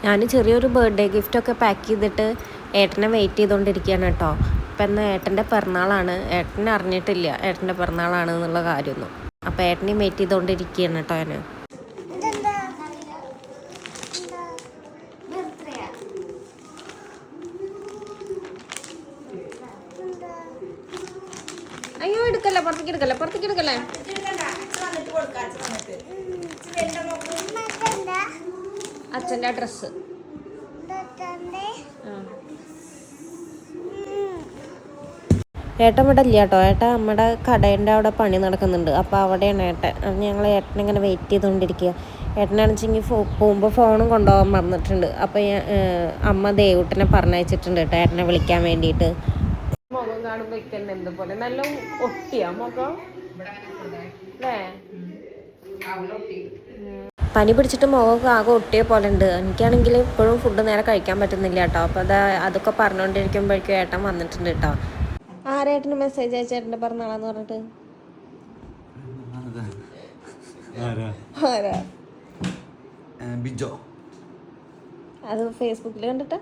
ഞാൻ ചെറിയൊരു birthday ഗിഫ്റ്റൊക്കെ pack ചെയ്തിട്ട് ഏട്ടനെ വെയിറ്റ് ചെയ്തുകൊണ്ടിരിക്കുകയാണ് കേട്ടോ. അപ്പം എന്നാൽ ഏട്ടൻ്റെ പിറന്നാളാണ്. ഏട്ടനെ അറിഞ്ഞിട്ടില്ല ഏട്ടൻ്റെ പിറന്നാളാണ് എന്നുള്ള കാര്യമൊന്നും. അപ്പോൾ ഏട്ടനെയും വെയിറ്റ് ചെയ്തുകൊണ്ടിരിക്കുകയാണ് കേട്ടോ ഞാൻ. അയ്യോ എടുക്കല്ലേ, പുറത്തേക്ക് എടുക്കല്ലേ, പുറത്തേക്ക് എടുക്കല്ലേ. അച്ഛൻ്റെ ഡ്രസ്സ് ഏട്ടൻ ഇവിടെ ഇല്ല കേട്ടോ. ഏട്ടൻ നമ്മുടെ കടേൻ്റെ അവിടെ പണി നടക്കുന്നുണ്ട്. അപ്പോൾ അവിടെയാണ് ഏട്ടൻ. അപ്പം ഞങ്ങൾ ഏട്ടനിങ്ങനെ വെയിറ്റ് ചെയ്തുകൊണ്ടിരിക്കുക. ഏട്ടനാണെച്ചെങ്കിൽ പോകുമ്പോൾ ഫോണും കൊണ്ടുപോകാൻ മറന്നിട്ടുണ്ട്. അപ്പോൾ അമ്മ ദേവൂട്ടനെ പറഞ്ഞയച്ചിട്ടുണ്ട് കേട്ടോ ഏട്ടനെ വിളിക്കാൻ വേണ്ടിയിട്ട്. മുഖം കാണുമ്പോൾ എന്തുപോലെ നല്ല ഒട്ടിയാ മുഖം അല്ലേ? പനി പിടിച്ചിട്ട് മുഖമൊക്കെ ആകെ ഒട്ടിയ പോലെ ഉണ്ട്. എനിക്കാണെങ്കിൽ ഇപ്പോഴും ഫുഡ് നേരെ കഴിക്കാൻ പറ്റുന്നില്ല കേട്ടോ. അപ്പോൾ അതൊക്കെ പറഞ്ഞുകൊണ്ടിരിക്കുമ്പോഴേക്കും ഏട്ടൻ വന്നിട്ടുണ്ട് കേട്ടോ. ആരേട്ടന് മെസ്സേജ് അയച്ചേട്ടൻ്റെ പിറന്നാളാന്ന് പറഞ്ഞിട്ട്? ബിജോ. അത് ഫേസ്ബുക്കിൽ കണ്ടിട്ട്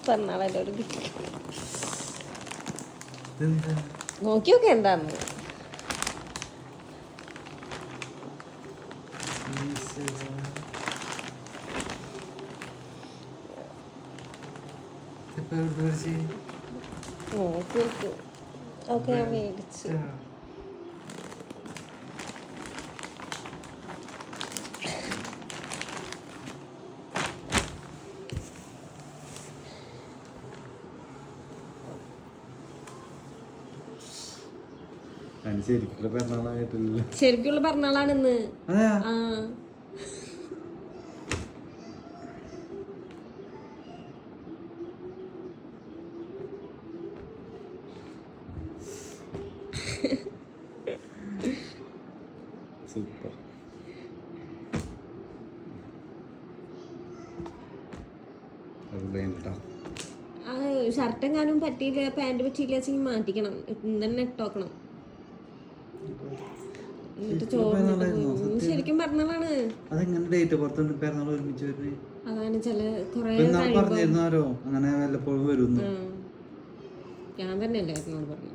പിറന്നാളല്ലേ ഒരു ഗിഫ്റ്റ് നോക്കി നോക്കി എന്താന്ന്. ഓക്കെ ഞാൻ മേടിച്ചു. ശരിക്കുള്ള പിറന്നാളാണ് ഇന്ന്. സൂപ്പർ. ഷർട്ട് എങ്ങാനും പറ്റിയില്ല, പാൻറ് പറ്റിയില്ല വെച്ചെങ്കിൽ മാറ്റിക്കണം. തന്നെ ഇട്ടോക്കണം. ശരിക്കും പിറന്നാളാണ്. അതാണ് ചില കൊറേ ഞാൻ തന്നെയല്ലേ ഏട്ടനോട് പറഞ്ഞു.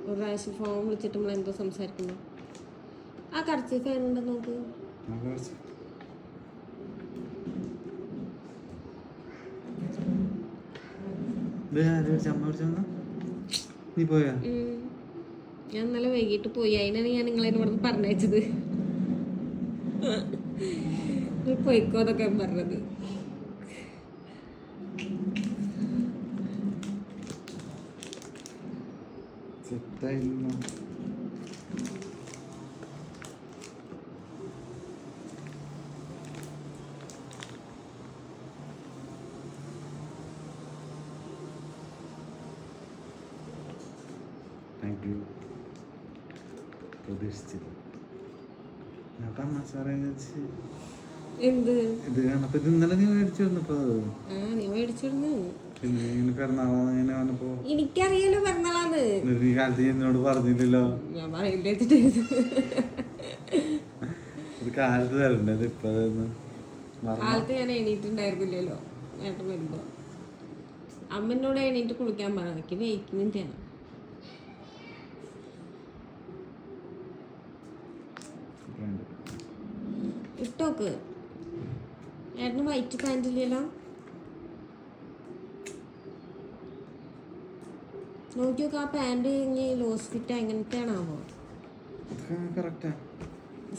ഒരു പ്രാവശ്യം ഫോൺ വിളിച്ചിട്ട് നമ്മൾ എന്തോ സംസാരിക്കുന്നു. ആ കറച്ചി ഫാൻ ഉണ്ടെന്ന് നോക്ക്. നീ പോയാ? ഞാൻ ഇന്നലെ വൈകിട്ട് പോയി. അതിനാണ് ഞാൻ നിങ്ങളെ ഇവിടുന്ന് പറഞ്ഞയച്ചത്. പോയിക്കോ എന്നൊക്കെ പറഞ്ഞത്. പ്രതീക്ഷിച്ചില്ല. ഇന്നലെ നീ മേടിച്ചിരുന്നപ്പോ എനിക്കറിയാലോ പിറന്നാളാന്ന്. നീ കാലത്ത് എന്നോട് പറഞ്ഞില്ലല്ലോ. ഞാൻ പറയില്ല. കാലത്ത് തരണ്ടത് ഇപ്പൊ കാലത്ത് ഞാൻ എണീറ്റുണ്ടായിരുന്നില്ലല്ലോ ഏട്ടൻ വരുമ്പോ. അമ്മനോട് എണീറ്റ് കുളിക്കാൻ പറഞ്ഞു. വെയിക്കുന്നുണ്ട് ഞാൻ. ഇട്ടോക്ക്. ഏട്ടന് വൈറ്റ് പാൻറ് ഇല്ലല്ലോ. നോക്കി നോക്ക്. ആ പാൻറ് ലോസ് ഫിറ്റ് എങ്ങനത്തെ ആണാവോ?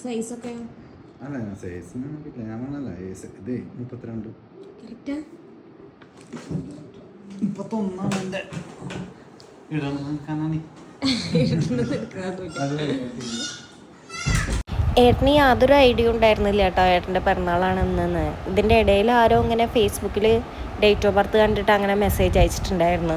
സൈസൊക്കെ ഏട്ടന് യാതൊരു ഐഡിയ ഉണ്ടായിരുന്നില്ല കേട്ടോ ഏട്ടൻ്റെ പിറന്നാളാണെന്ന്. ഇതിൻ്റെ ഇടയിൽ ആരോ ഇങ്ങനെ ഫേസ്ബുക്കിൽ ഡേറ്റ് ഓഫ് ബർത്ത് കണ്ടിട്ട് അങ്ങനെ മെസ്സേജ് അയച്ചിട്ടുണ്ടായിരുന്നു.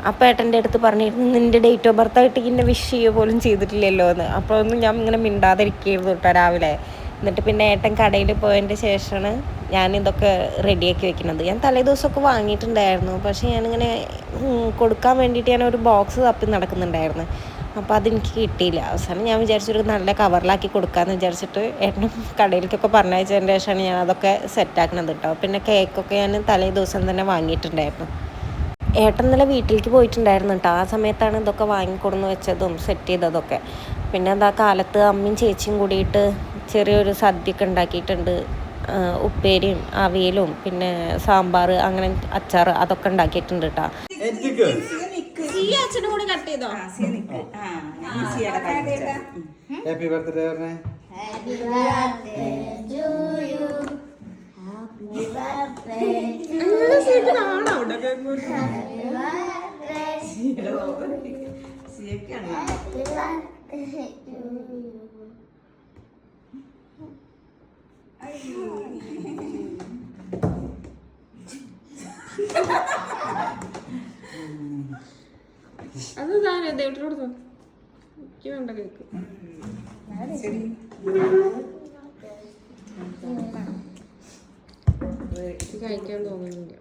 അപ്പോൾ ഏട്ടൻ്റെ അടുത്ത് പറഞ്ഞിരുന്നു നിൻ്റെ ഡേറ്റ് ഓഫ് ബർത്ത് ആയിട്ട് ഇങ്ങനെ വിഷ് ചെയ്യുക പോലും ചെയ്തിട്ടില്ലല്ലോ എന്ന്. അപ്പോൾ ഒന്നും ഞാൻ ഇങ്ങനെ മിണ്ടാതിരിക്കുകയായിരുന്നു കേട്ടോ രാവിലെ. എന്നിട്ട് പിന്നെ ഏട്ടൻ കടയിൽ പോയതിൻ്റെ ശേഷമാണ് ഞാൻ ഇതൊക്കെ റെഡിയാക്കി വെക്കുന്നത്. ഞാൻ തലേ ദിവസമൊക്കെ വാങ്ങിയിട്ടുണ്ടായിരുന്നു. പക്ഷേ ഞാനിങ്ങനെ കൊടുക്കാൻ വേണ്ടിയിട്ട് ഞാനൊരു ബോക്സ് തപ്പി നടക്കുന്നുണ്ടായിരുന്നു. അപ്പോൾ അതെനിക്ക് കിട്ടിയില്ല. അവസാനം ഞാൻ വിചാരിച്ചൊരു നല്ല കവറിലാക്കി കൊടുക്കാമെന്ന് വിചാരിച്ചിട്ട് ഏട്ടനും കടയിലേക്കൊക്കെ പറഞ്ഞയച്ചതിന് ശേഷമാണ് ഞാൻ അതൊക്കെ സെറ്റാക്കണത് കേട്ടോ. പിന്നെ കേക്കൊക്കെ ഞാൻ തലേ ദിവസം തന്നെ വാങ്ങിയിട്ടുണ്ടായിരുന്നു. ഏട്ടൻ ഇന്നലെ വീട്ടിലേക്ക് പോയിട്ടുണ്ടായിരുന്നു കേട്ടോ. ആ സമയത്താണ് ഇതൊക്കെ വാങ്ങിക്കൊടുന്ന് വെച്ചതും സെറ്റ് ചെയ്തതൊക്കെ. പിന്നെ എന്താ കാലത്ത് അമ്മയും ചേച്ചിയും കൂടിയിട്ട് ചെറിയൊരു സദ്യയൊക്കെ ഉണ്ടാക്കിയിട്ടുണ്ട്. ഉപ്പേരിയും അവിയലും പിന്നെ സാമ്പാർ അങ്ങനെ അച്ചാർ അതൊക്കെ ഉണ്ടാക്കിയിട്ടുണ്ട് കേട്ടോ. ഹാപ്പി ബർത്ത്ഡേ പറഞ്ഞേ. അത് താനേ ദേവട്ടിനോട് എനിക്ക് വേണ്ട കേക്ക് കഴിക്കാൻ തോന്നുന്നില്ല.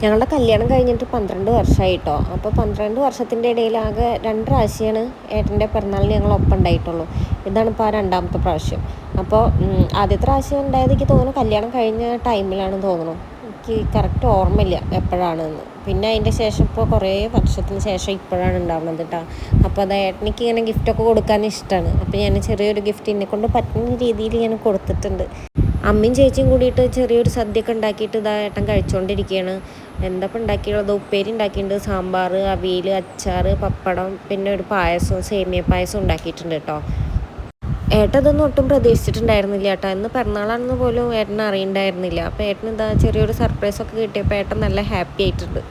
ഞങ്ങളുടെ കല്യാണം കഴിഞ്ഞിട്ട് 12 വർഷമായി കേട്ടോ. അപ്പോൾ 12 വർഷത്തിൻ്റെ ഇടയിൽ ആകെ 2 പ്രാവശ്യമാണ് ഏട്ടൻ്റെ പിറന്നാളിന് ഞങ്ങൾ ഒപ്പം ഉണ്ടായിട്ടുള്ളൂ. ഇതാണ് ഇപ്പോൾ ആ 2ാമത്തെ പ്രാവശ്യം. അപ്പോൾ ആദ്യത്തെ പ്രാവശ്യം ഉണ്ടായത് എനിക്ക് തോന്നുന്നു കല്യാണം കഴിഞ്ഞ ടൈമിലാണ് തോന്നുന്നു. എനിക്ക് കറക്റ്റ് ഓർമ്മയില്ല എപ്പോഴാണെന്ന്. പിന്നെ അതിൻ്റെ ശേഷം ഇപ്പോൾ കുറേ വർഷത്തിന് ശേഷം ഇപ്പോഴാണ് ഉണ്ടാവുന്നത് കേട്ടോ. അപ്പോൾ അത് ഏട്ടനിക്ക് ഇങ്ങനെ ഗിഫ്റ്റൊക്കെ കൊടുക്കാൻ ഇഷ്ടമാണ്. അപ്പോൾ ഞാൻ ചെറിയൊരു ഗിഫ്റ്റ് എന്നെക്കൊണ്ട് പറ്റുന്ന രീതിയിൽ ഞാൻ കൊടുത്തിട്ടുണ്ട്. അമ്മയും ചേച്ചിയും കൂടിയിട്ട് ചെറിയൊരു സദ്യയൊക്കെ ഉണ്ടാക്കിയിട്ട് ഇതാ ഏട്ടൻ കഴിച്ചുകൊണ്ടിരിക്കുകയാണ്. എന്താ ഇപ്പം ഉണ്ടാക്കിയുള്ളത്? ഉപ്പേരി ഉണ്ടാക്കിയിട്ടുണ്ട്, സാമ്പാർ, അവിയൽ, അച്ചാർ, പപ്പടം, പിന്നെ ഒരു പായസം, സേമിയ പായസം ഉണ്ടാക്കിയിട്ടുണ്ട് കേട്ടോ. ഏട്ടൻ ഇതൊന്നും ഒട്ടും പ്രതീക്ഷിച്ചിട്ടുണ്ടായിരുന്നില്ല കേട്ടോ. ഇന്ന് പിറന്നാളാണെന്ന് പോലും ഏട്ടന് അറിയണ്ടായിരുന്നില്ല. അപ്പോൾ ഏട്ടന് ഇതാ ചെറിയൊരു സർപ്രൈസൊക്കെ കിട്ടിയപ്പോൾ ഏട്ടൻ നല്ല ഹാപ്പി ആയിട്ടുണ്ട്.